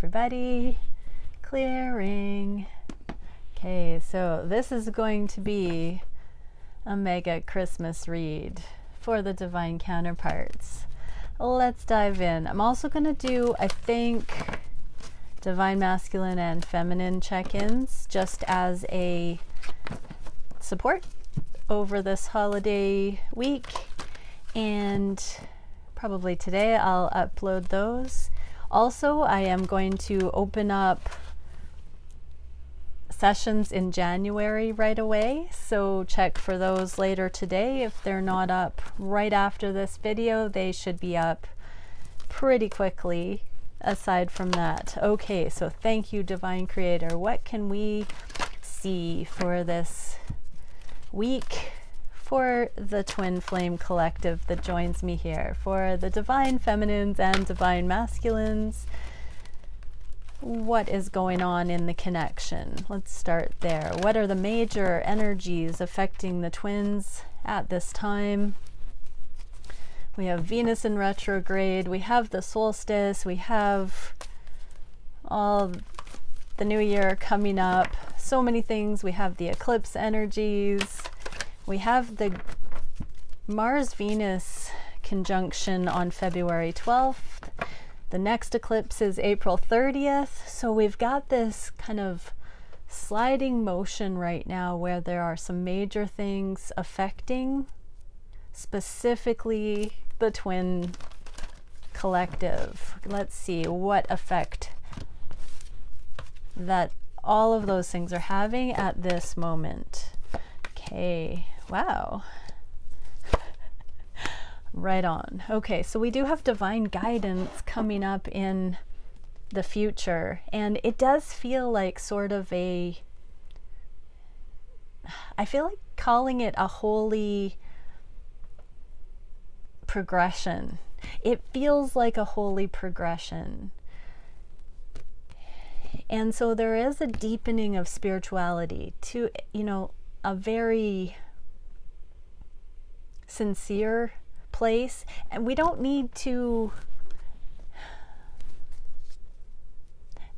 everybody. Clearing. Okay, so this is going to be a mega Christmas read for the divine counterparts. Let's dive in. I'm also going to do, I think, divine masculine and feminine check-ins just as a support over this holiday week, and probably today I'll upload those. Also, I am going to open up sessions in January right away, so check for those later today. If they're not up right after this video, they should be up pretty quickly aside from that. Okay, so thank you, Divine Creator. What can we see for this week for the Twin Flame Collective that joins me here, for the Divine Feminines and Divine Masculines? What is going on in the connection? Let's start there. What are the major energies affecting the twins at this time? We have Venus in retrograde, we have the solstice, we have all the new year coming up, so many things. We have the eclipse energies, we have the Mars-Venus conjunction on February 12th. The next eclipse is April 30th. So we've got this kind of sliding motion right now where there are some major things affecting specifically the twin collective. Let's see what effect that all of those things are having at this moment. Okay, wow. Right on. Okay, so we do have divine guidance coming up in the future, and it does feel like sort of a, I feel like calling it a holy progression. It feels like a holy progression. And so there is a deepening of spirituality to, you know, a very sincere place, and we don't need to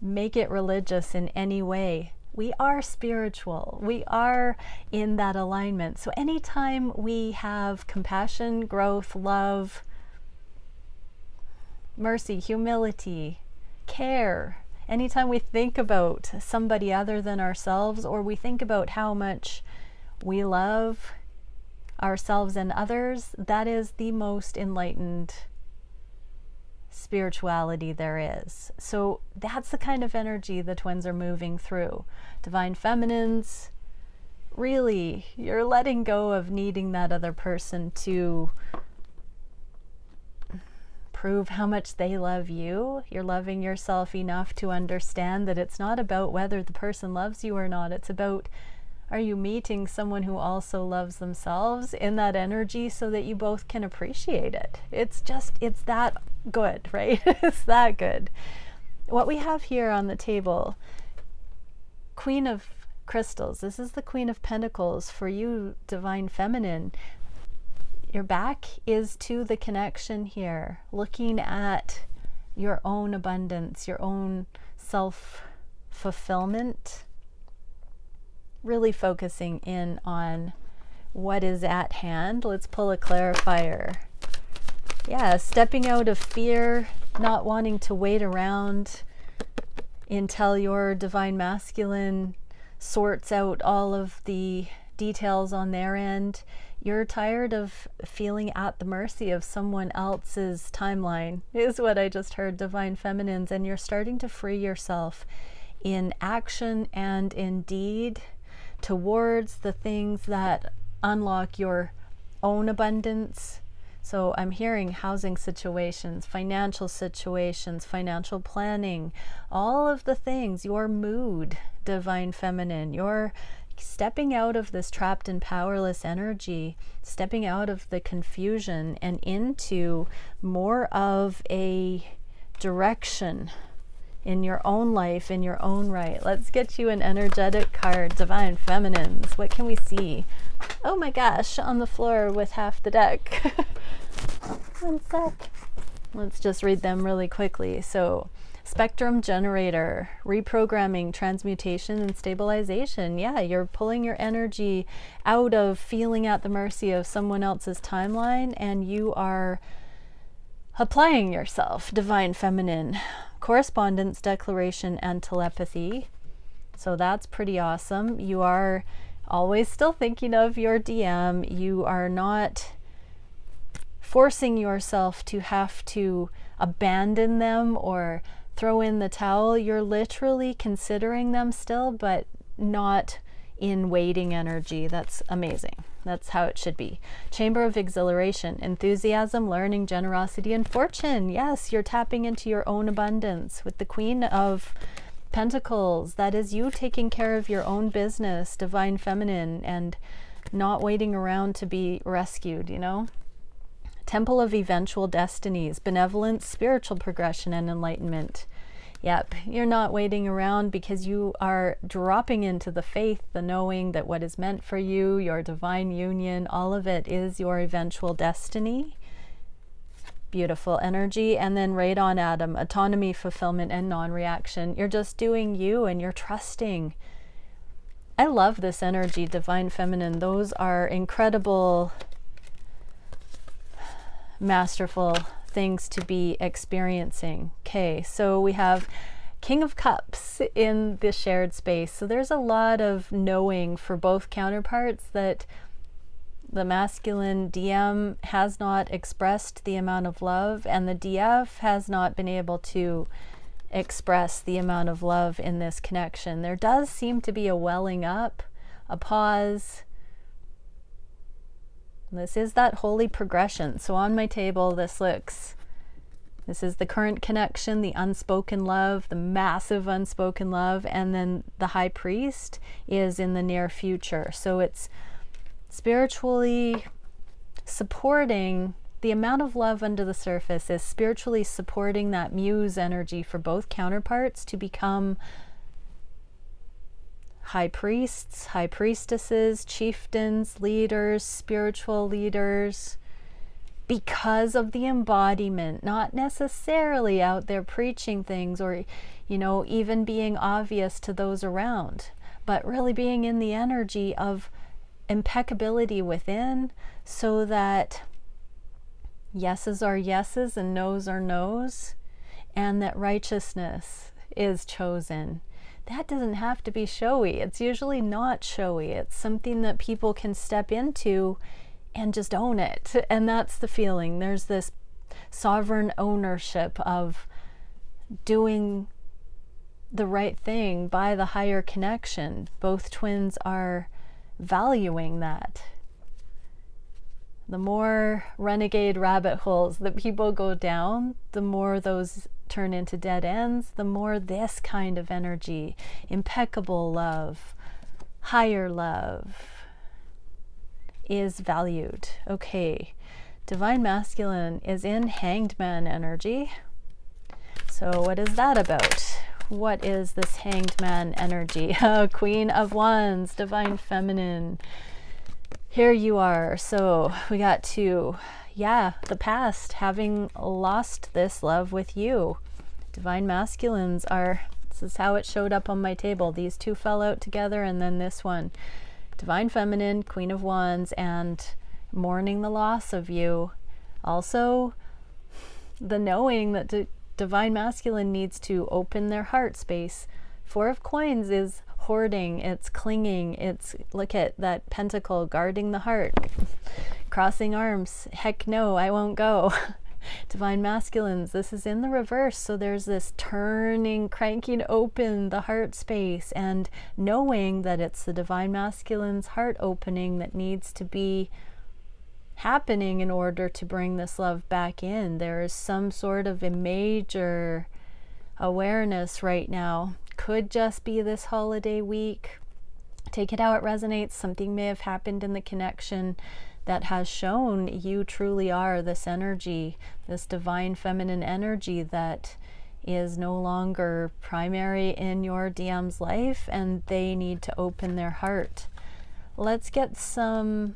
make it religious in any way. We are spiritual. We are in that alignment. So anytime we have compassion, growth, love, mercy, humility, care, anytime we think about somebody other than ourselves, or we think about how much we love ourselves and others, that is the most enlightened spirituality there is. So that's the kind of energy the twins are moving through. Divine feminines, really, you're letting go of needing that other person to prove how much they love you. You're loving yourself enough to understand that it's not about whether the person loves you or not. It's about, are you meeting someone who also loves themselves in that energy so that you both can appreciate it? It's that good, right? It's that good. What we have here on the table, Queen of Crystals. This is the Queen of Pentacles for you, Divine Feminine. Your back is to the connection here, looking at your own abundance, your own self-fulfillment, really focusing in on what is at hand. Let's pull a clarifier. Yeah, stepping out of fear, not wanting to wait around until your divine masculine sorts out all of the details on their end. You're tired of feeling at the mercy of someone else's timeline, is what I just heard, Divine Feminines, and you're starting to free yourself in action and in deed towards the things that unlock your own abundance. So I'm hearing housing situations, financial planning, all of the things, your mood, Divine Feminine, you're stepping out of this trapped and powerless energy, stepping out of the confusion and into more of a direction in your own life, in your own right. Let's get you an energetic card, Divine Feminines. What can we see? Oh my gosh, on the floor with half the deck. One sec. Let's just read them really quickly. So Spectrum generator, reprogramming, transmutation, and stabilization. Yeah, you're pulling your energy out of feeling at the mercy of someone else's timeline, and you are applying yourself. Divine feminine, correspondence, declaration, and telepathy. So that's pretty awesome. You are always still thinking of your DM. You are not forcing yourself to have to abandon them or throw in the towel. You're literally considering them still, but not in waiting energy. That's amazing. That's how it should be. Chamber of exhilaration, enthusiasm, learning, generosity, and fortune. Yes, you're tapping into your own abundance with the Queen of Pentacles. That is you taking care of your own business, divine feminine, and not waiting around to be rescued, you know? Temple of eventual destinies, benevolence, spiritual progression, and enlightenment. Yep, you're not waiting around because you are dropping into the faith, the knowing that what is meant for you, your divine union, all of it is your eventual destiny. Beautiful energy. And then right on Adam, autonomy, fulfillment, and non-reaction. You're just doing you and you're trusting. I love this energy, divine feminine. Those are incredible, masterful things to be experiencing. Okay, so we have King of Cups in the shared space. So there's a lot of knowing for both counterparts that the masculine DM has not expressed the amount of love, and the DF has not been able to express the amount of love in this connection. There does seem to be a welling up, a pause. This is that holy progression. So on my table, this is the current connection, the unspoken love, the massive unspoken love, and then the high priest is in the near future. So it's spiritually supporting the amount of love under the surface, is spiritually supporting that muse energy for both counterparts to become high priests, high priestesses, chieftains, leaders, spiritual leaders, because of the embodiment, not necessarily out there preaching things or, you know, even being obvious to those around, but really being in the energy of impeccability within, so that yeses are yeses and nos are nos, and that righteousness is chosen. That doesn't have to be showy. It's usually not showy. It's something that people can step into and just own it. And that's the feeling. There's this sovereign ownership of doing the right thing by the higher connection. Both twins are valuing that. The more renegade rabbit holes that people go down, the more those turn into dead ends, the more this kind of energy, impeccable love, higher love, is valued. Okay, divine masculine is in Hanged Man energy. So what is that about? What is this Hanged Man energy? Queen of Wands, divine feminine. Here you are. So we got to, the past, having lost this love with you. Divine masculines are, this is how it showed up on my table. These two fell out together, and then this one. Divine feminine, Queen of Wands, and mourning the loss of you. Also, the knowing that divine masculine needs to open their heart space. Four of Coins is hoarding, it's clinging, it's, look at that pentacle, guarding the heart, crossing arms, heck no, I won't go. Divine masculines, this is in the reverse, so there's this turning, cranking open the heart space, and knowing that it's the divine masculine's heart opening that needs to be happening in order to bring this love back in. There is some sort of a major awareness right now. Could just be this holiday week. Take it how it resonates. Something may have happened in the connection that has shown you truly are this energy, this divine feminine energy that is no longer primary in your DM's life, and they need to open their heart. Let's get some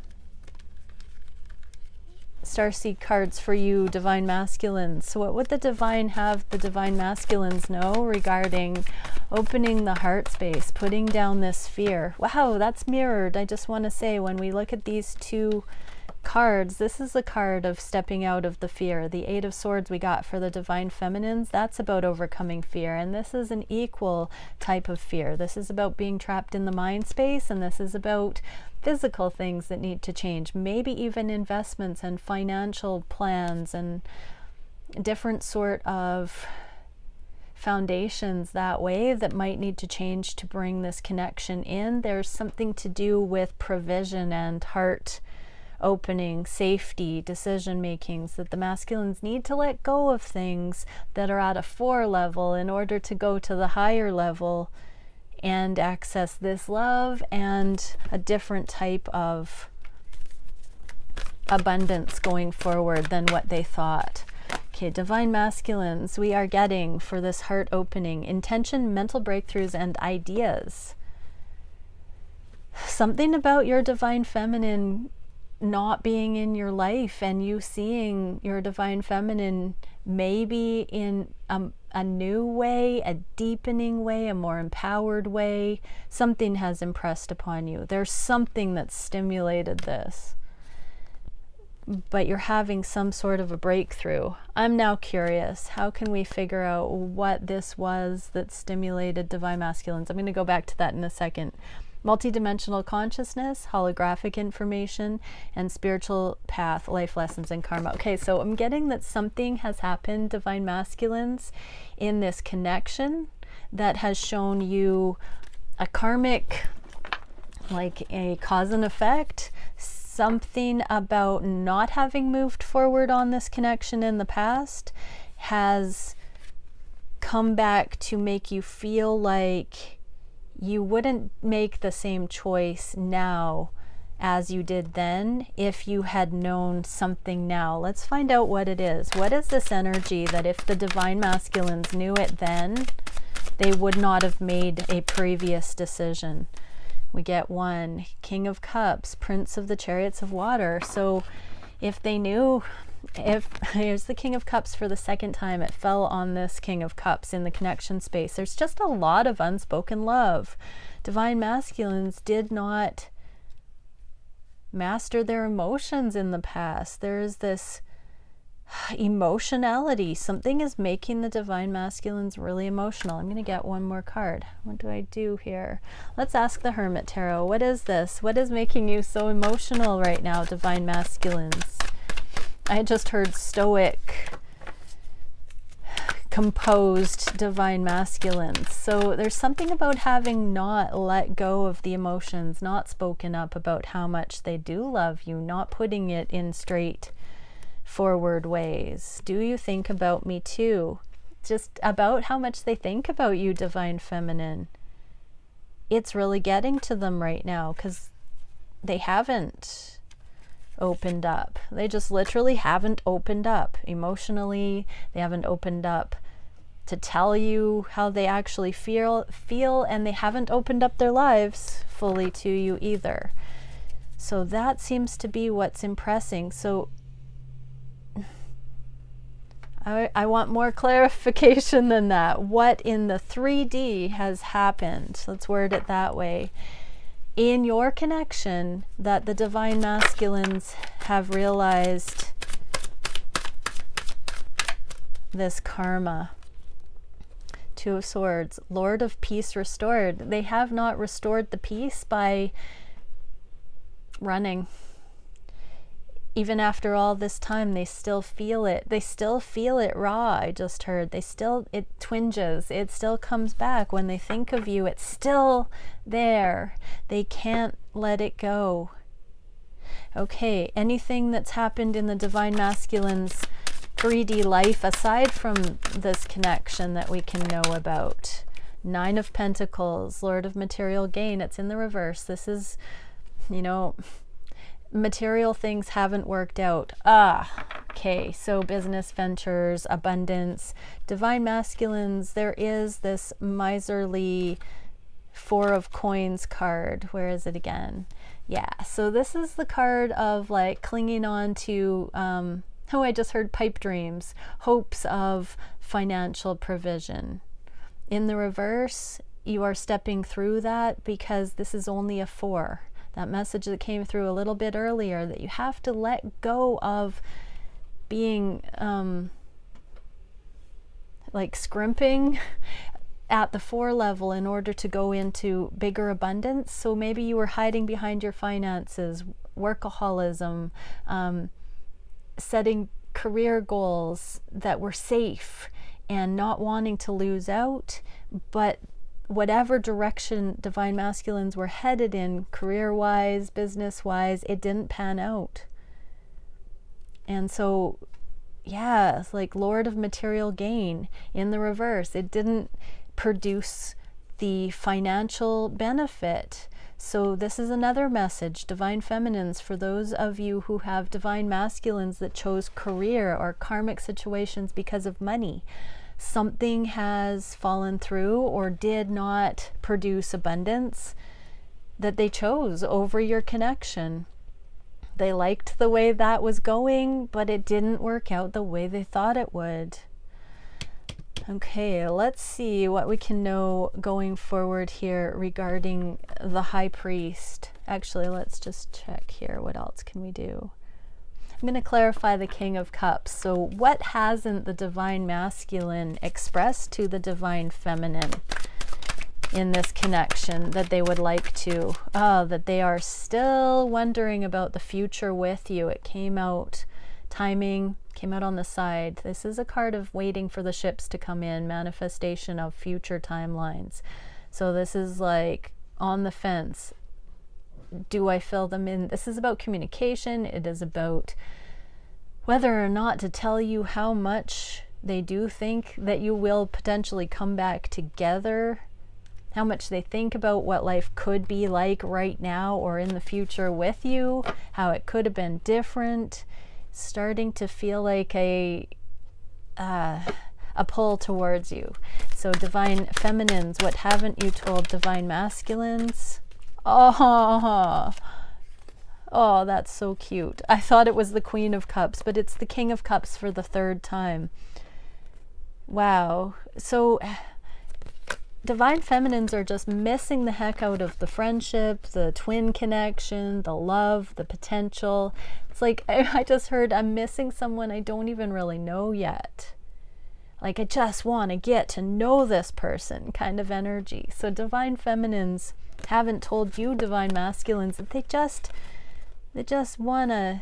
Starseed cards for you Divine Masculines. So what would the Divine have the Divine Masculines know regarding opening the heart space, putting down this fear? Wow, that's mirrored. I just want to say, when we look at these two cards, this is a card of stepping out of the fear. The Eight of Swords we got for the Divine Feminines, that's about overcoming fear, and this is an equal type of fear. This is about being trapped in the mind space, and this is about physical things that need to change, maybe even investments and financial plans and different sort of foundations that way that might need to change to bring this connection in. There's something to do with provision and heart opening, safety, decision makings, that the masculines need to let go of things that are at a 4 level in order to go to the higher level and access this love and a different type of abundance going forward than what they thought. Okay, Divine Masculines, we are getting for this heart opening intention, mental breakthroughs, and ideas. Something about your Divine Feminine not being in your life and you seeing your Divine Feminine maybe in a new way, a deepening way, a more empowered way. Something has impressed upon you. There's something that stimulated this, but you're having some sort of a breakthrough. I'm now curious, how can we figure out what this was that stimulated Divine Masculines? I'm going to go back to that in a second. Multidimensional consciousness, holographic information, and spiritual path, life lessons, and karma. Okay, so I'm getting that something has happened, Divine Masculines, in this connection that has shown you a karmic, like a cause and effect, something about not having moved forward on this connection in the past has come back to make you feel like you wouldn't make the same choice now as you did then if you had known something now. Let's find out what it is. What is this energy that if the Divine Masculines knew it then, they would not have made a previous decision? We get 1, King of Cups, Prince of the Chariots of Water. So if they knew, here's the King of Cups for the second time, it fell on this King of Cups in the connection space. There's just a lot of unspoken love. Divine Masculines did not master their emotions in the past. There's this emotionality. Something is making the Divine Masculines really emotional. I'm going to get one more card. What do I do here? Let's ask the Hermit Tarot. What is this? What is making you so emotional right now, Divine Masculines? I just heard stoic, composed Divine Masculines. So there's something about having not let go of the emotions, not spoken up about how much they do love you, not putting it in straight forward ways. Do you think about me too? Just about how much they think about you, Divine Feminine. It's really getting to them right now because they haven't opened up. They just literally haven't opened up emotionally. They haven't opened up to tell you how they actually feel, and they haven't opened up their lives fully to you either. So that seems to be what's impressing. So I want more clarification than that. What in the 3D has happened? Let's word it that way. In your connection that the Divine Masculines have realized this karma. 2 of Swords, Lord of Peace restored. They have not restored the peace by running. Even after all this time, they still feel it. They still feel it raw, I just heard. It twinges. It still comes back. When they think of you, it's still there. They can't let it go. Okay, anything that's happened in the Divine Masculines 3D life aside from this connection that we can know about? 9 of Pentacles, Lord of Material Gain. It's in the reverse. This is, material things haven't worked out. Okay, so business ventures, abundance, Divine Masculines, there is this miserly 4 of Coins card. Where is it again? Yeah, so this is the card of like clinging on to, oh, I just heard pipe dreams, hopes of financial provision. In the reverse, you are stepping through that because this is only a 4. That message that came through a little bit earlier, that you have to let go of being like scrimping at the 4 level in order to go into bigger abundance. So maybe you were hiding behind your finances, workaholism, setting career goals that were safe and not wanting to lose out, but whatever direction Divine Masculines were headed in, career-wise, business-wise, it didn't pan out. And so, yeah, it's like Lord of Material Gain in the reverse. It didn't produce the financial benefit. So this is another message, Divine Feminines, for those of you who have Divine Masculines that chose career or karmic situations because of money. Something has fallen through or did not produce abundance that they chose over your connection. They liked the way that was going, but it didn't work out the way they thought it would. Okay, let's see what we can know going forward here regarding the High Priest. Actually, let's just check here. What else can we do? I'm going to clarify the King of Cups. So what hasn't the Divine Masculine expressed to the Divine Feminine in this connection that they would like to? That they are still wondering about the future with you. It came out, timing came out on the side. This is a card of waiting for the ships to come in, manifestation of future timelines. So this is like on the fence. Do I fill them in? This is about communication. It is about whether or not to tell you how much they do think that you will potentially come back together, how much they think about what life could be like right now or in the future with you, how it could have been different. Starting to feel like a pull towards you. So Divine Feminines, what haven't you told Divine Masculines? Oh, that's so cute. I thought it was the Queen of Cups, but it's the King of Cups for the 3rd time. Wow. So Divine Feminines are just missing the heck out of the friendship, the twin connection, the love, the potential. It's like, I just heard, I'm missing someone I don't even really know yet. Like, I just want to get to know this person kind of energy. So Divine Feminines haven't told you, Divine Masculines, that they just want to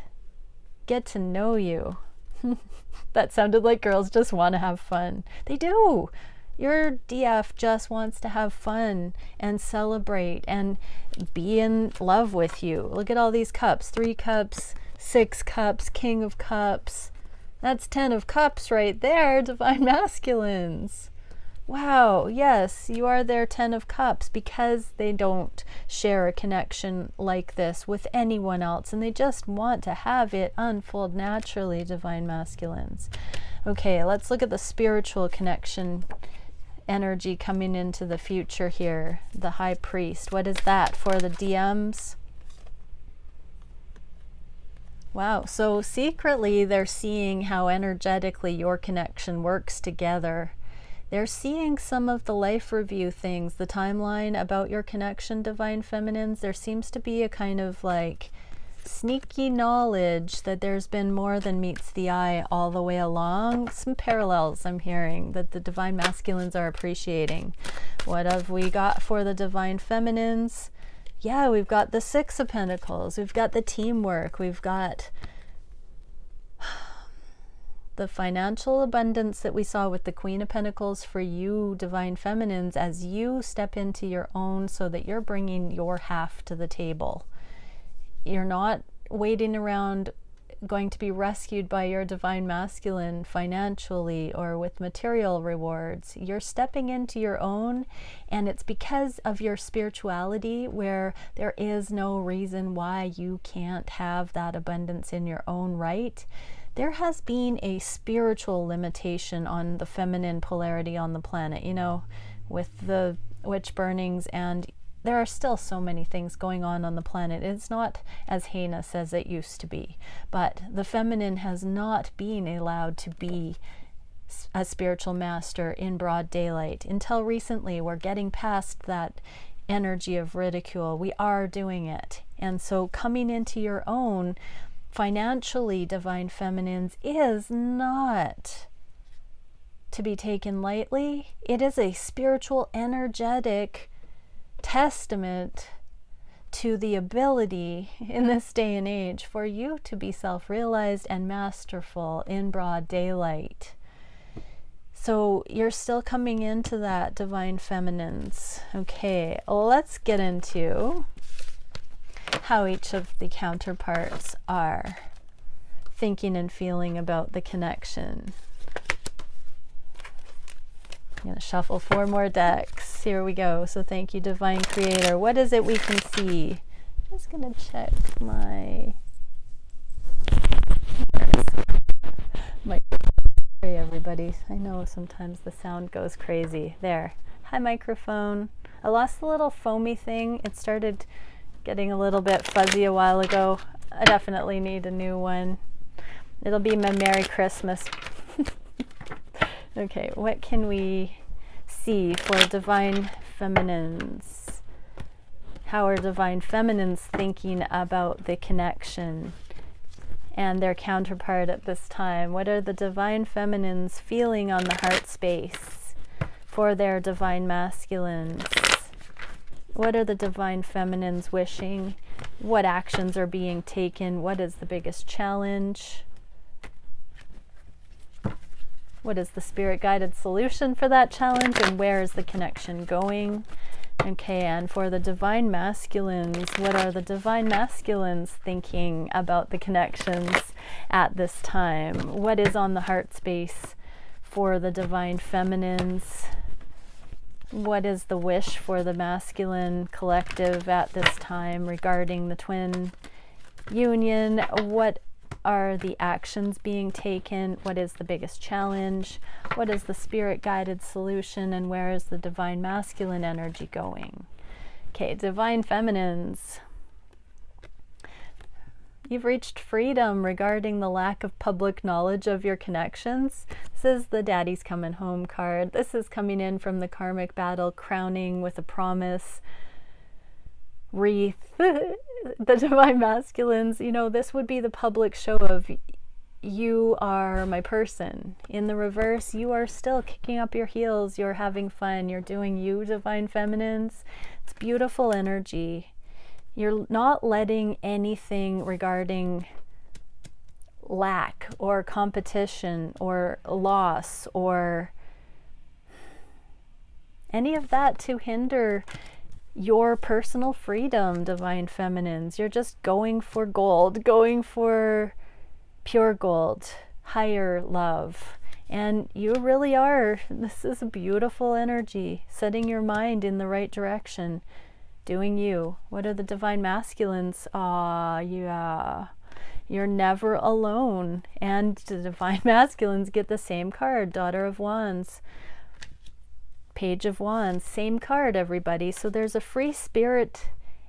get to know you. That sounded like girls just want to have fun. They do. Your DF just wants to have fun and celebrate and be in love with you. Look at all these cups. 3 cups, 6 cups, King of Cups. That's 10 of Cups right there, Divine Masculines. Wow, yes, you are their 10 of Cups because they don't share a connection like this with anyone else and they just want to have it unfold naturally, Divine Masculines. Okay, let's look at the spiritual connection energy coming into the future here. The High Priest, what is that for the DMs? Wow, so secretly they're seeing how energetically your connection works together. They're seeing some of the life review things, the timeline about your connection, Divine Feminines. There seems to be a kind of like sneaky knowledge that there's been more than meets the eye all the way along. Some parallels I'm hearing that the Divine Masculines are appreciating. What have we got for the Divine Feminines? Yeah, we've got the 6 of Pentacles. We've got the teamwork. We've got the financial abundance that we saw with the Queen of Pentacles for you, Divine Feminines, as you step into your own so that you're bringing your half to the table. You're not waiting around going to be rescued by your Divine Masculine financially or with material rewards. You're stepping into your own, and it's because of your spirituality where there is no reason why you can't have that abundance in your own right. There has been a spiritual limitation on the feminine polarity on the planet, you know, with the witch burnings and there are still so many things going on the planet. It's not as heinous as it used to be, but the feminine has not been allowed to be a spiritual master in broad daylight. Until recently, we're getting past that energy of ridicule. We are doing it. And so coming into your own financially, divine feminines, is not to be taken lightly. It is a spiritual, energetic testament to the ability in this day and age for you to be self-realized and masterful in broad daylight. So you're still coming into that, divine feminines. Okay, let's get into how each of the counterparts are thinking and feeling about the connection. I'm going to shuffle 4 more decks. Here we go. So thank you, Divine Creator. What is it we can see? I'm just going to check my Sorry, everybody. I know sometimes the sound goes crazy. There. Hi, microphone. I lost the little foamy thing. It started getting a little bit fuzzy a while ago. I definitely need a new one. It'll be my Merry Christmas. Okay, what can we see for divine feminines? How are divine feminines thinking about the connection and their counterpart at this time? What are the divine feminines feeling on the heart space for their divine masculines? What are the divine feminines wishing? What actions are being taken? What is the biggest challenge? What is the spirit-guided solution for that challenge, and where is the connection going? Okay, and for the divine masculines, what are the divine masculines thinking about the connections at this time? What is on the heart space for the divine feminines? What is the wish for the masculine collective at this time regarding the twin union? What are the actions being taken? What is the biggest challenge? What is the spirit-guided solution? And where is the divine masculine energy going? Okay, divine feminines. You've reached freedom regarding the lack of public knowledge of your connections. This is the Daddy's Coming Home card. This is coming in from the karmic battle, crowning with a promise. Wreath. The divine masculines, you know, this would be the public show of you are my person. In the reverse, you are still kicking up your heels, you're having fun, you're doing you, divine feminines. It's beautiful energy. You're not letting anything regarding lack or competition or loss or any of that to hinder your personal freedom, divine feminines. You're just going for gold, going for pure gold, higher love. And you really are. This is a beautiful energy, setting your mind in the right direction, doing you. What are the divine masculines? Yeah. You're never alone. And the divine masculines get the same card, Daughter of Wands. Page of Wands, same card, everybody. So there's a free spirit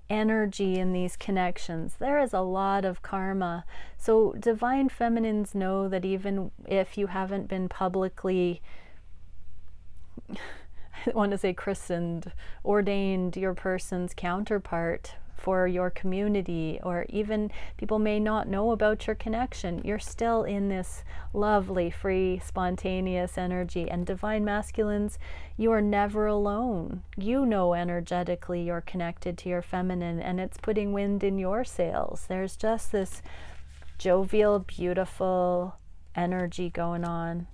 energy in these connections. There is a lot of karma. So divine feminines know that even if you haven't been publicly, I want to say christened, ordained your person's counterpart for your community, or even people may not know about your connection, you're still in this lovely, free, spontaneous energy. And divine masculines, you are never alone. You know energetically you're connected to your feminine, and it's putting wind in your sails. There's just this jovial, beautiful energy going on.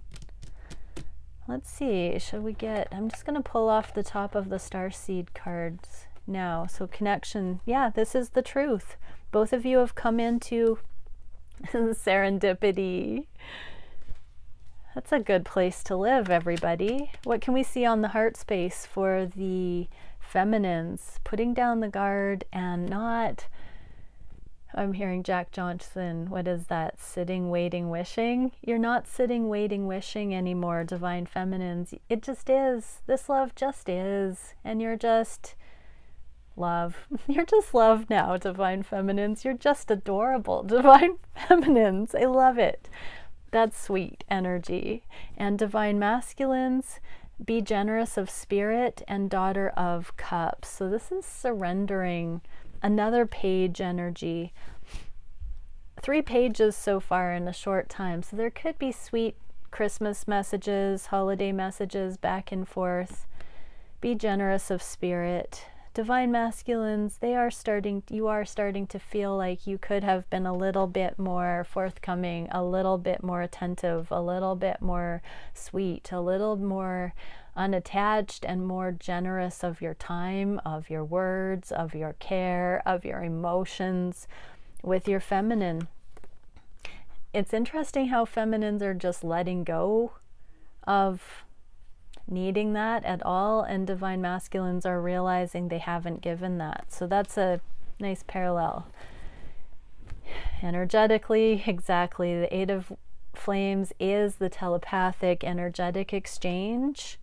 Let's see, should we get, I'm just going to pull off the top of the Starseed cards now. So connection, yeah, this is the truth. Both of you have come into serendipity. That's a good place to live, everybody. What can we see on the heart space for the feminines? Putting down the guard and not, I'm hearing Jack Johnson, what is that? Sitting, waiting, wishing? You're not sitting, waiting, wishing anymore, divine feminines. It just is. This love just is. And you're just love. You're just love now, Divine Feminines. You're just adorable, Divine Feminines. I love it. That's sweet energy. And Divine Masculines, be generous of spirit and Daughter of Cups. So this is surrendering, another page energy. 3 pages so far in a short time. So there could be sweet Christmas messages, holiday messages back and forth. Be generous of spirit. Divine Masculines, you are starting to feel like you could have been a little bit more forthcoming, a little bit more attentive, a little bit more sweet, a little more unattached, and more generous of your time, of your words, of your care, of your emotions with your feminine. It's interesting how feminines are just letting go of needing that at all, and Divine Masculines are realizing they haven't given that. So that's a nice parallel. Energetically, exactly, the 8 of Flames is the telepathic energetic exchange.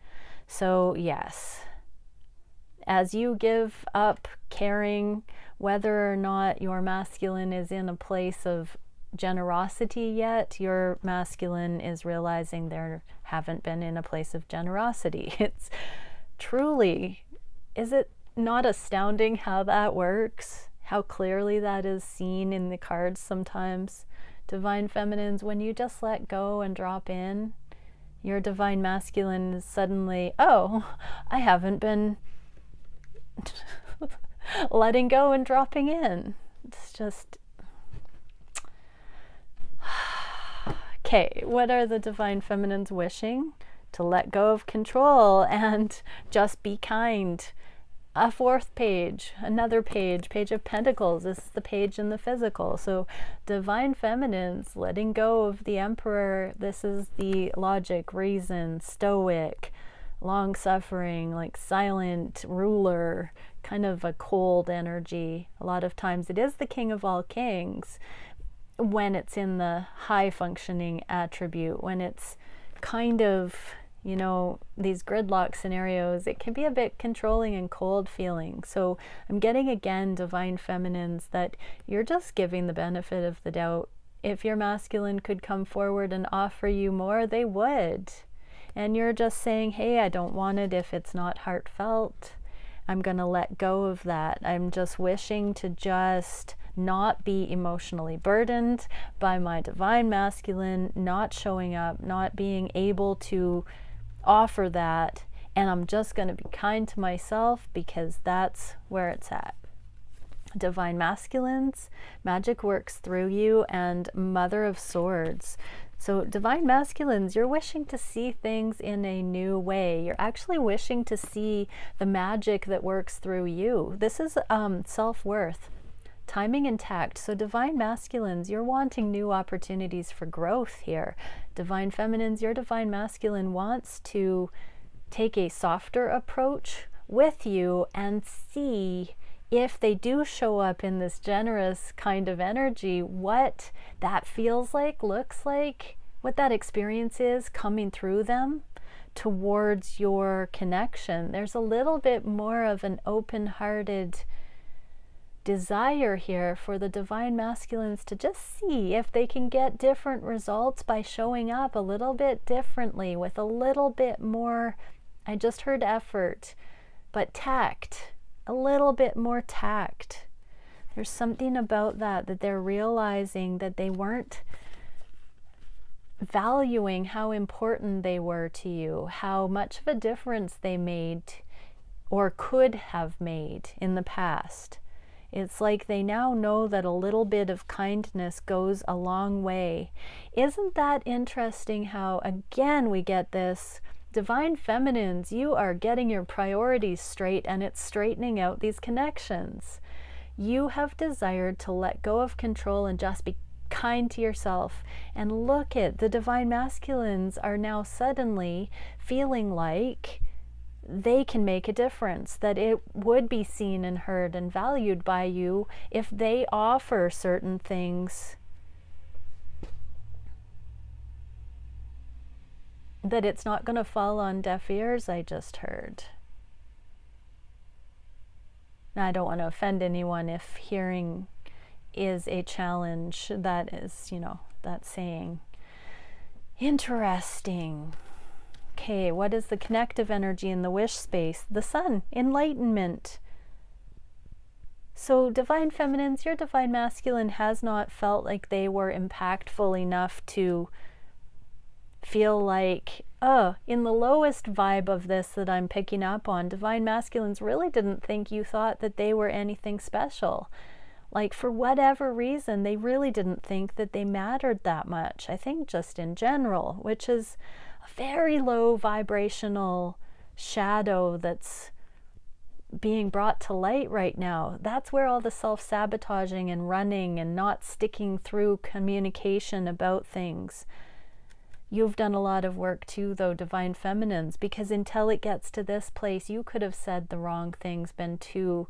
So yes, as you give up caring whether or not your masculine is in a place of generosity yet, your masculine is realizing they haven't been in a place of generosity. It's truly, is it not astounding how that works? How clearly that is seen in the cards sometimes? Divine Feminines, when you just let go and drop in, your Divine Masculine is suddenly, oh, I haven't been letting go and dropping in. It's just, okay, what are the Divine Feminines wishing? To let go of control and just be kind. A 4th page, another page, Page of Pentacles. This is the page in the physical. So Divine Feminines, letting go of the Emperor. This is the logic, reason, stoic, long-suffering, like silent ruler, kind of a cold energy. A lot of times it is the King of all kings when it's in the high-functioning attribute. When it's kind of, you know, these gridlock scenarios, it can be a bit controlling and cold feeling. So I'm getting, again, Divine Feminines, that you're just giving the benefit of the doubt. If your masculine could come forward and offer you more, they would. And you're just saying, hey, I don't want it if it's not heartfelt. I'm going to let go of that. I'm just wishing to just not be emotionally burdened by my Divine Masculine not showing up, not being able to offer that, and I'm just going to be kind to myself because that's where it's at. Divine Masculines, magic works through you, and Mother of Swords. So Divine Masculines, you're wishing to see things in a new way. You're actually wishing to see the magic that works through you. This is self-worth, timing intact. So Divine Masculines, you're wanting new opportunities for growth here. Divine Feminines, your Divine Masculine wants to take a softer approach with you and see if they do show up in this generous kind of energy, what that feels like, looks like, what that experience is coming through them towards your connection. There's a little bit more of an open-hearted desire here for the Divine Masculines to just see if they can get different results by showing up a little bit differently, with a little bit more, I just heard effort, but tact. A little bit more tact. There's something about that they're realizing that they weren't valuing how important they were to you, how much of a difference they made or could have made in the past. It's like they now know that a little bit of kindness goes a long way. Isn't that interesting how, again, we get this Divine Feminines, you are getting your priorities straight, and it's straightening out these connections. You have desired to let go of control and just be kind to yourself. And look at the Divine Masculines are now suddenly feeling like they can make a difference, that it would be seen and heard and valued by you if they offer certain things, that it's not going to fall on deaf ears, I just heard. Now, I don't want to offend anyone if hearing is a challenge. That is, you know, that saying. Interesting. Okay, what is the connective energy in the wish space? The sun, enlightenment. So divine feminines, your divine masculine has not felt like they were impactful enough to feel like, oh, in the lowest vibe of this that I'm picking up on, divine masculines really didn't think you thought that they were anything special. Like, for whatever reason, they really didn't think that they mattered that much. I think just in general, which is a very low vibrational shadow that's being brought to light right now. That's where all the self-sabotaging and running and not sticking through communication about things. You've done a lot of work too, though, divine feminines, because until it gets to this place, you could have said the wrong things, been too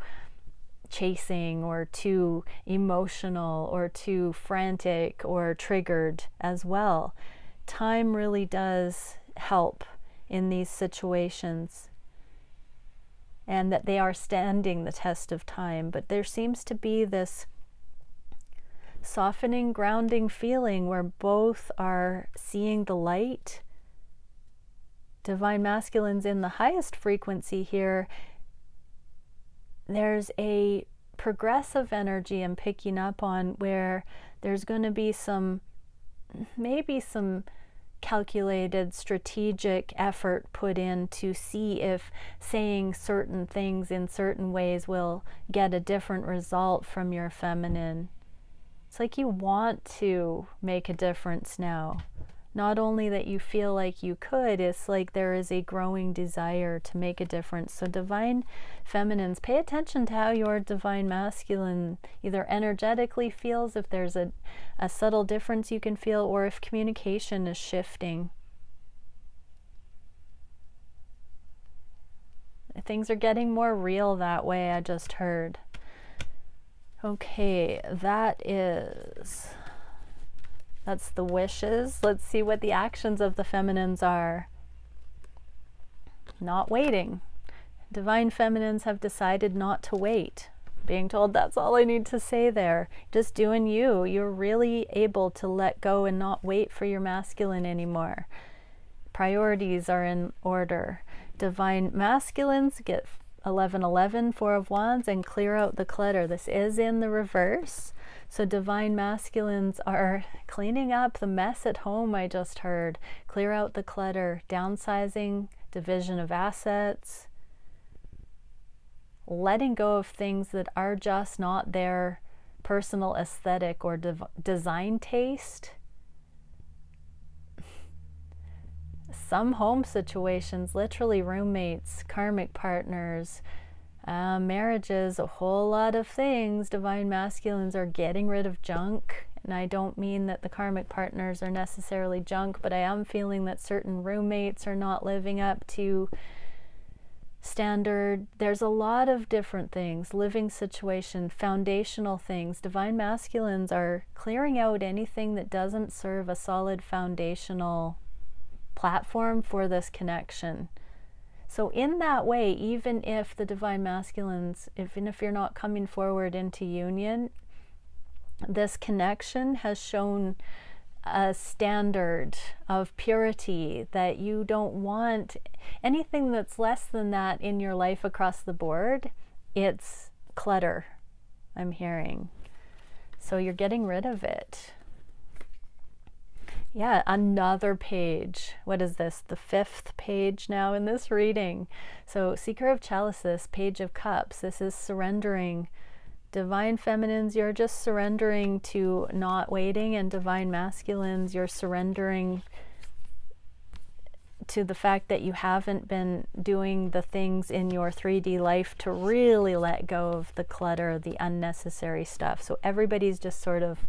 chasing or too emotional or too frantic or triggered as well. Time really does help in these situations, and that they are standing the test of time. But there seems to be this softening, grounding feeling where both are seeing the light. Divine masculines in the highest frequency here, there's a progressive energy I'm picking up on where there's going to be some, maybe some calculated strategic effort put in to see if saying certain things in certain ways will get a different result from your feminine. It's like you want to make a difference now. Not only that you feel like you could, it's like there is a growing desire to make a difference. So divine feminines, pay attention to how your divine masculine either energetically feels, if there's a subtle difference you can feel, or if communication is shifting. Things are getting more real that way, I just heard. Okay, that's the wishes. Let's see what the actions of the feminines are. Not waiting. Divine feminines have decided not to wait. Being told that's all I need to say there. Just doing you. You're really able to let go and not wait for your masculine anymore. Priorities are in order. Divine masculines get 1111, Four of Wands, and clear out the clutter. This is in the reverse. So divine masculines are cleaning up the mess at home, I just heard. Clear out the clutter, downsizing, division of assets, letting go of things that are just not their personal aesthetic or design taste. Some home situations, literally roommates, karmic partners, marriages, a whole lot of things. Divine masculines are getting rid of junk. And I don't mean that the karmic partners are necessarily junk, but I am feeling that certain roommates are not living up to standard. There's a lot of different things, living situation, foundational things. Divine masculines are clearing out anything that doesn't serve a solid foundational platform for this connection. So in that way, even if the divine masculines, even if you're not coming forward into union, this connection has shown a standard of purity that you don't want anything that's less than that in your life across the board. It's clutter, I'm hearing. So you're getting rid of it. Yeah, another page. What is this? The 5th page now in this reading. So Seeker of Chalices, Page of Cups. This is surrendering. Divine feminines, you're just surrendering to not waiting, and divine masculines, you're surrendering to the fact that you haven't been doing the things in your 3D life to really let go of the clutter, the unnecessary stuff. So everybody's just sort of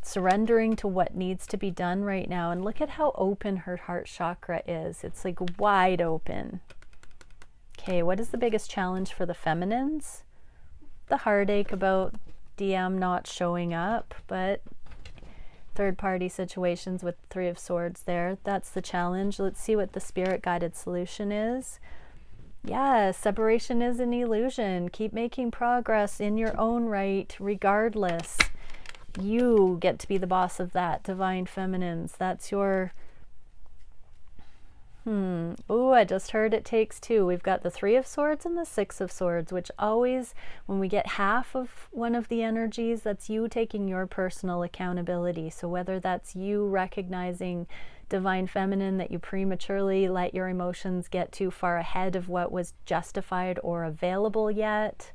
surrendering to what needs to be done right now. And look at how open her heart chakra is. It's like wide open. Okay, what is the biggest challenge for the feminines? The heartache about DM not showing up, but third-party situations with 3 of Swords there. That's the challenge. Let's see what the spirit-guided solution is. Yeah, separation is an illusion. Keep making progress in your own right, regardless. You get to be the boss of that, Divine Feminines. That's your... Oh, I just heard it takes two. We've got the Three of Swords and the Six of Swords, which always, when we get half of one of the energies, that's you taking your personal accountability. So whether that's you recognizing, Divine Feminine, that you prematurely let your emotions get too far ahead of what was justified or available yet,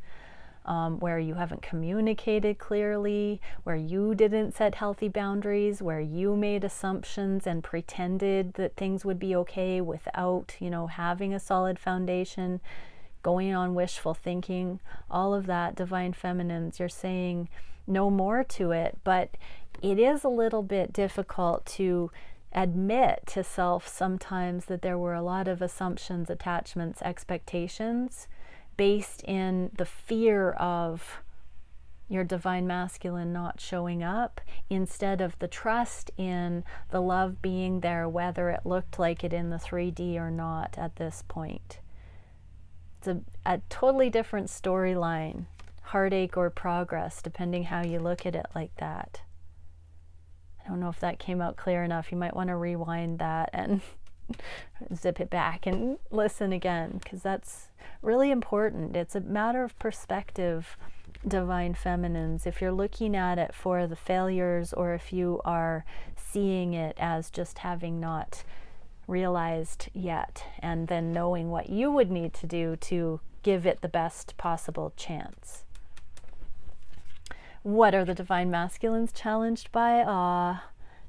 where you haven't communicated clearly, where you didn't set healthy boundaries, where you made assumptions and pretended that things would be okay without, you know, having a solid foundation, going on wishful thinking, all of that, Divine Feminines, you're saying no more to it. But it is a little bit difficult to admit to self sometimes that there were a lot of assumptions, attachments, expectations based in the fear of your Divine Masculine not showing up, instead of the trust in the love being there, whether it looked like it in the 3D or not at this point. It's a totally different storyline, heartache or progress, depending how you look at it like that. I don't know if that came out clear enough. You might want to rewind that and zip it back and listen again, because that's really important. It's a matter of perspective, Divine Feminines. If you're looking at it for the failures, or if you are seeing it as just having not realized yet, and then knowing what you would need to do to give it the best possible chance. What are the Divine Masculines challenged by?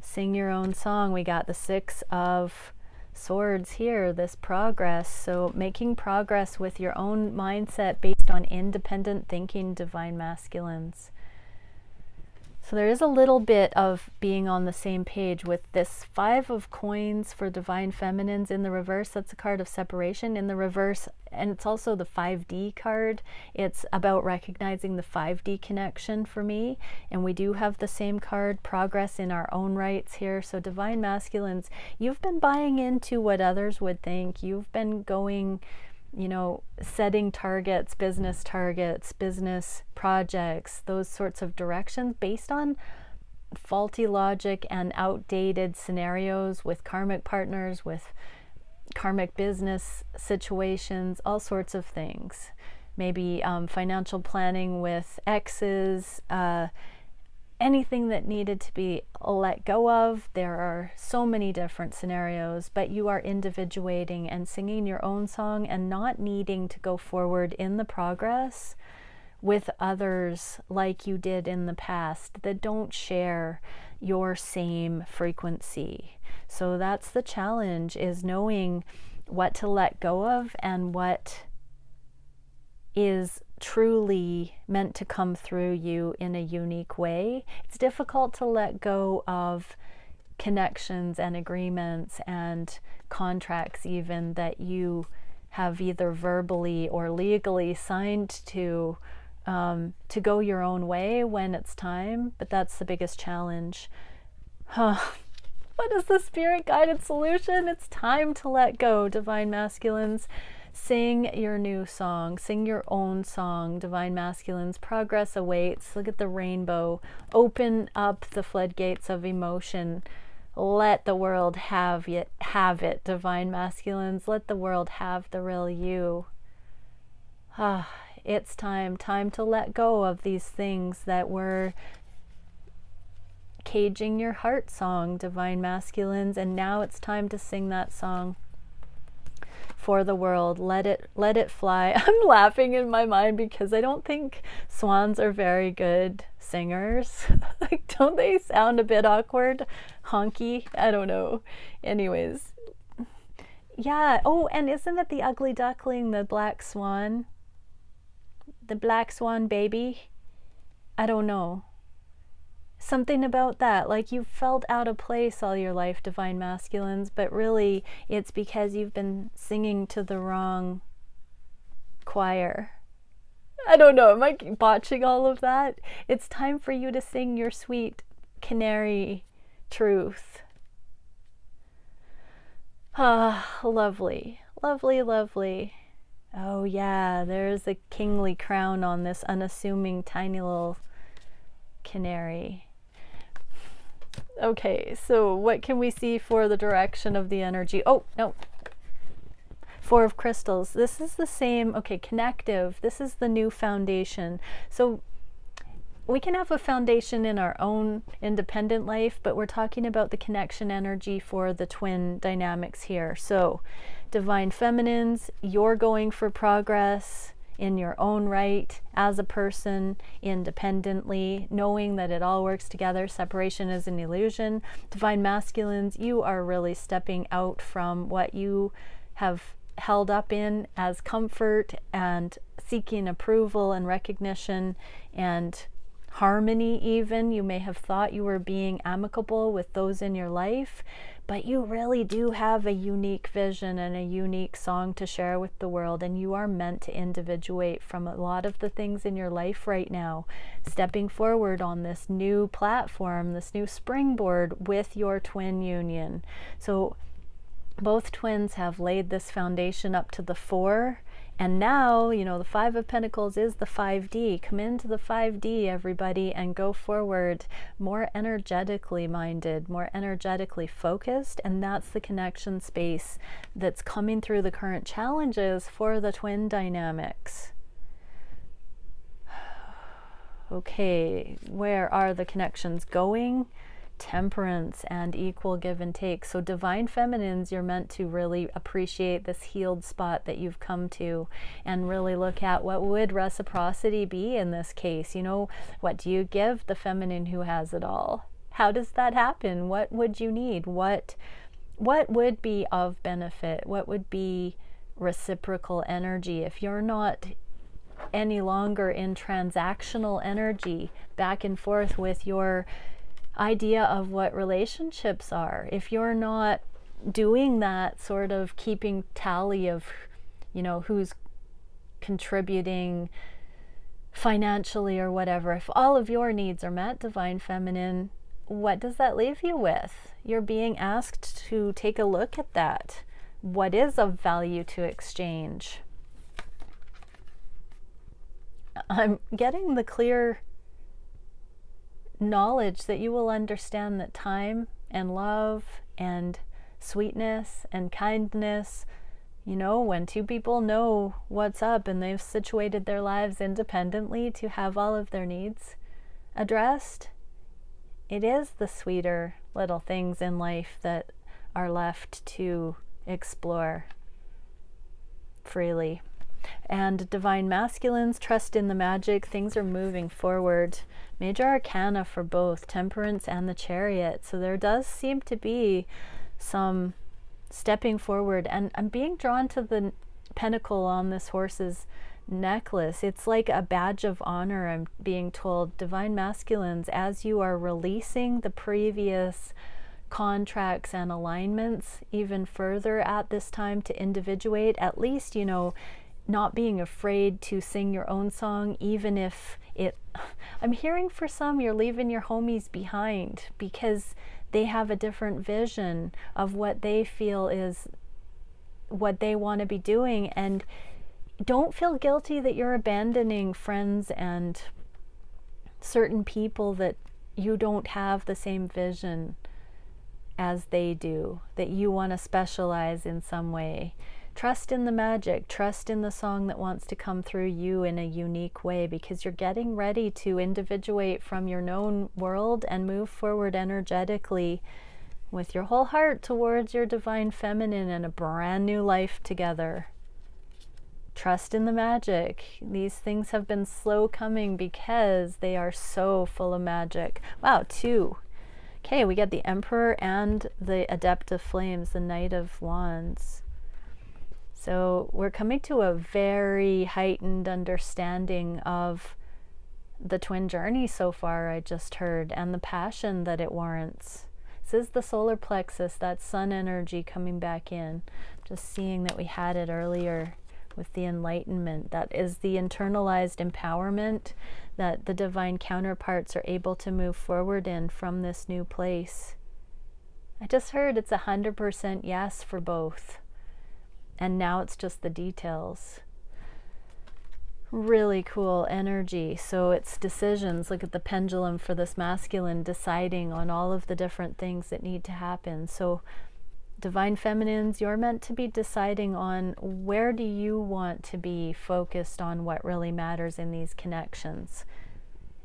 Sing your own song. We got the Six of Swords here, this progress. So making progress with your own mindset based on independent thinking, Divine Masculines. So there is a little bit of being on the same page with this Five of Coins for Divine Feminines in the reverse. That's a card of separation in the reverse, and it's also the 5D card. It's about recognizing the 5D connection for me, and we do have the same card, progress in our own rights here. So Divine Masculines, you've been buying into what others would think. You've been going, you know, setting targets, business projects, those sorts of directions based on faulty logic and outdated scenarios with karmic partners, with karmic business situations, all sorts of things. Maybe financial planning with exes, anything that needed to be let go of. There are so many different scenarios, but you are individuating and singing your own song and not needing to go forward in the progress with others like you did in the past that don't share your same frequency. So that's the challenge, is knowing what to let go of and what is truly meant to come through you in a unique way. It's difficult to let go of connections and agreements and contracts even that you have either verbally or legally signed to go your own way when it's time. But that's the biggest challenge. What is the spirit guided solution? It's time to let go, Divine Masculines. Sing your new song. Sing your own song, Divine Masculines. Progress awaits. Look at the rainbow. Open up the floodgates of emotion. Let the world have it, Divine Masculines. Let the world have the real you. It's time to let go of these things that were caging your heart song, Divine Masculines, and now it's time to sing that song for the world. Let it fly. I'm laughing in my mind because I don't think swans are very good singers. Like, don't they sound a bit awkward? Honky? I don't know. Anyways. Yeah. Oh, and isn't it the ugly duckling, the black swan? The black swan baby? I don't know. Something about that, like you've felt out of place all your life, Divine Masculines, but really it's because you've been singing to the wrong choir. I don't know, am I botching all of that? It's time for you to sing your sweet canary truth. Lovely, lovely, lovely. Oh yeah, there's a kingly crown on this unassuming tiny little canary. Okay, so what can we see for the direction of the energy? Oh, no. Four of Crystals. This is the same, okay, connective. This is the new foundation. So we can have a foundation in our own independent life, but we're talking about the connection energy for the twin dynamics here. So divine feminines, you're going for progress in your own right as a person, independently, knowing that it all works together. Separation is an illusion. Divine masculines, you are really stepping out from what you have held up in as comfort and seeking approval and recognition and harmony. Even you may have thought you were being amicable with those in your life, but you really do have a unique vision and a unique song to share with the world, and you are meant to individuate from a lot of the things in your life right now, stepping forward on this new platform, this new springboard with your twin union. So both twins have laid this foundation up to the 4, and now, you know, the 5 of Pentacles is the 5D. Come into the 5D, everybody, and go forward more energetically minded, more energetically focused, and that's the connection space that's coming through the current challenges for the twin dynamics. Okay, where are the connections going? Temperance and equal give and take. So divine feminines, you're meant to really appreciate this healed spot that you've come to and really look at what would reciprocity be in this case. You know, what do you give the feminine who has it all? How does that happen? What would you need? What would be of benefit? What would be reciprocal energy if you're not any longer in transactional energy back and forth with your idea of what relationships are? If you're not doing that sort of keeping tally of, you know, who's contributing financially or whatever, if all of your needs are met, divine feminine, what does that leave you with? You're being asked to take a look at that. What is of value to exchange? I'm getting the clear knowledge that you will understand that time and love and sweetness and kindness, you know, when two people know what's up and they've situated their lives independently to have all of their needs addressed, it is the sweeter little things in life that are left to explore freely. And divine masculines, trust in the magic. Things are moving forward. Major arcana for both Temperance and the Chariot. So there does seem to be some stepping forward. And I'm being drawn to the pentacle on this horse's necklace. It's like a badge of honor, I'm being told. Divine masculines, as you are releasing the previous contracts and alignments even further at this time to individuate, at least, you know, not being afraid to sing your own song, even if it, I'm hearing for some, you're leaving your homies behind because they have a different vision of what they feel is what they want to be doing. And don't feel guilty that you're abandoning friends and certain people that you don't have the same vision as they do, that you want to specialize in some way. Trust in the magic, trust in the song that wants to come through you in a unique way, because you're getting ready to individuate from your known world and move forward energetically with your whole heart towards your divine feminine and a brand new life together. Trust in the magic. These things have been slow coming because they are so full of magic. Wow, 2. Okay, we got the Emperor and the Adept of Flames, the Knight of Wands. So we're coming to a very heightened understanding of the twin journey so far, I just heard, and the passion that it warrants. This is the solar plexus, that sun energy coming back in. Just seeing that we had it earlier with the enlightenment. That is the internalized empowerment that the divine counterparts are able to move forward in from this new place. I just heard it's 100% yes for both. And now it's just the details. Really cool energy. So it's decisions. Look at the pendulum for this masculine, deciding on all of the different things that need to happen. So Divine Feminines, you're meant to be deciding on where do you want to be focused on what really matters in these connections.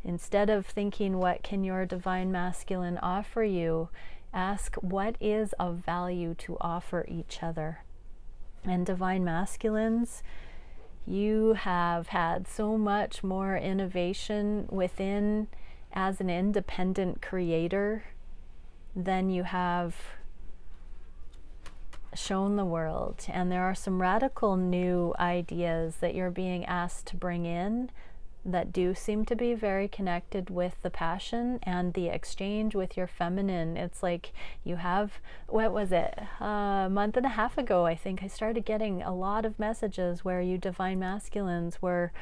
Instead of thinking, what can your Divine Masculine offer you, ask what is of value to offer each other. And Divine Masculines, you have had so much more innovation within as an independent creator than you have shown the world. And there are some radical new ideas that you're being asked to bring in that do seem to be very connected with the passion and the exchange with your feminine. It's like you have, what was it, a month and a half ago, I think I started getting a lot of messages where you Divine Masculines were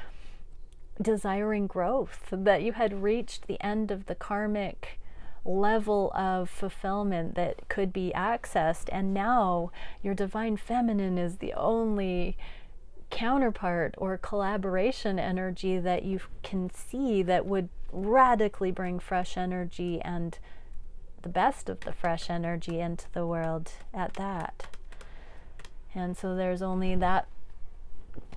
desiring growth, that you had reached the end of the karmic level of fulfillment that could be accessed, and now your Divine Feminine is the only counterpart or collaboration energy that you can see that would radically bring fresh energy and the best of the fresh energy into the world at that. And so there's only that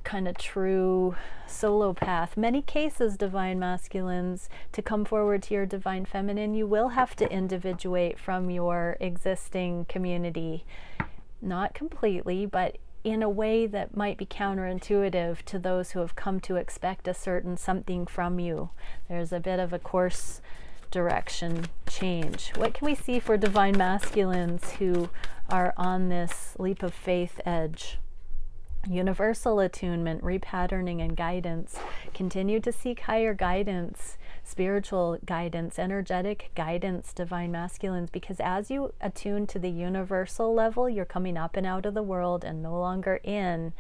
kind of true solo path. Many cases, Divine Masculines, to come forward to your Divine Feminine, you will have to individuate from your existing community. Not completely, but in a way that might be counterintuitive to those who have come to expect a certain something from you. There's a bit of a course direction change. What can we see for Divine Masculines who are on this leap of faith edge? Universal attunement, repatterning, and guidance. Continue to seek higher guidance, spiritual guidance, energetic guidance, Divine Masculines, because as you attune to the universal level, you're coming up and out of the world and no longer in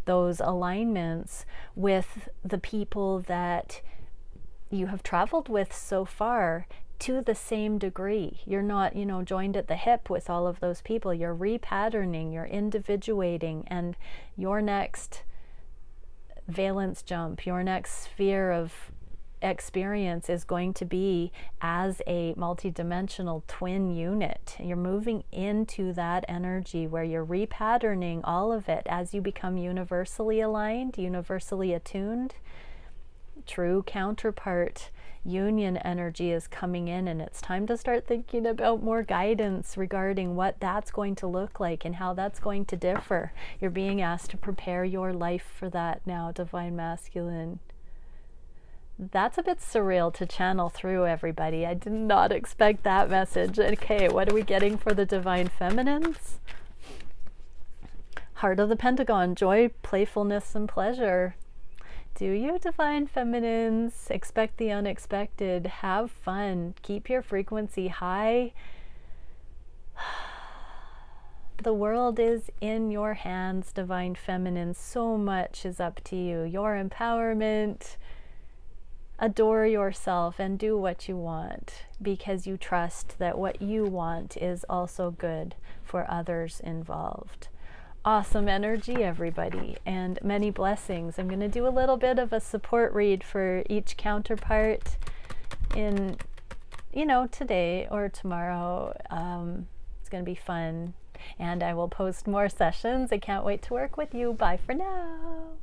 those alignments with the people that you have traveled with so far to the same degree. You're not, joined at the hip with all of those people. You're repatterning, you're individuating, and your next valence jump, your next sphere of experience is going to be as a multidimensional twin unit. You're moving into that energy where you're repatterning all of it as you become universally aligned, universally attuned. True counterpart union energy is coming in, and it's time to start thinking about more guidance regarding what that's going to look like and how that's going to differ. You're being asked to prepare your life for that now, Divine Masculine. That's a bit surreal to channel through, everybody. I did not expect that message. Okay, what are we getting for the Divine Feminines? Heart of the Pentagon, joy, playfulness, and pleasure. Do you, Divine Feminines? Expect the unexpected. Have fun. Keep your frequency high. The world is in your hands, Divine Feminines. So much is up to you. Your empowerment. Adore yourself and do what you want, because you trust that what you want is also good for others involved. Awesome energy, everybody, and many blessings. I'm going to do a little bit of a support read for each counterpart in, today or tomorrow. It's going to be fun, and I will post more sessions. I can't wait to work with you. Bye for now.